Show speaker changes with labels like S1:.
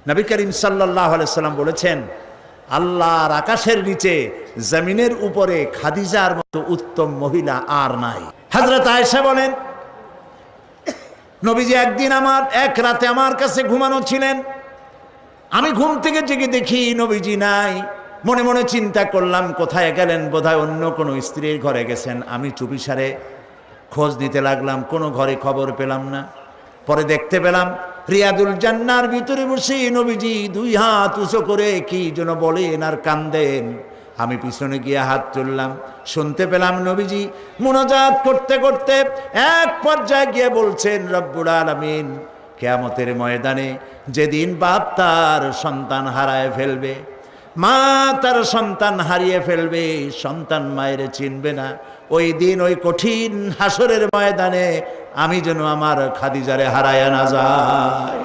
S1: নবী করিম সাল্লাল্লাহু আলাইহি সাল্লাম বলেছেন, আল্লাহর আকাশের নিচে জমিনের উপরে খাদিজার মতো উত্তম মহিলা আর নাই। হযরত আয়েশা বলেন, নবীজি একদিন এক রাতে আমার কাছে ঘুমানো ছিলেন। আমি ঘুম থেকে জেগে দেখি নবীজি নাই। মনে মনে চিন্তা করলাম কোথায় গেলেন, বোধহয় অন্য কোনো স্ত্রীর ঘরে গেছেন। আমি চুপিসারে খোঁজ দিতে লাগলাম, কোনো ঘরে খবর পেলাম না। পরে দেখতে পেলাম রিয়াদুল জান্নার ভিতরে বসে নবীজি দুই হাত উঁচু করে কি যেন বলেন আর কান্দেন। আমি পিছনে গিয়ে হাত তুললাম, শুনতে পেলাম নবীজি মুনাজাত করতে করতে এক পর্যায়ে গিয়ে বলছেন, রব্বুল আলামিন, কিয়ামতের ময়দানে যেদিন বাপ তার সন্তান হারায় ফেলবে, মা তার সন্তান হারিয়ে ফেলবে, সন্তান মায়ের চিনবে না, ওই দিন ওই কঠিন হাসরের ময়দানে আমি যেন আমার খাদিজারে হারায়া না যায়।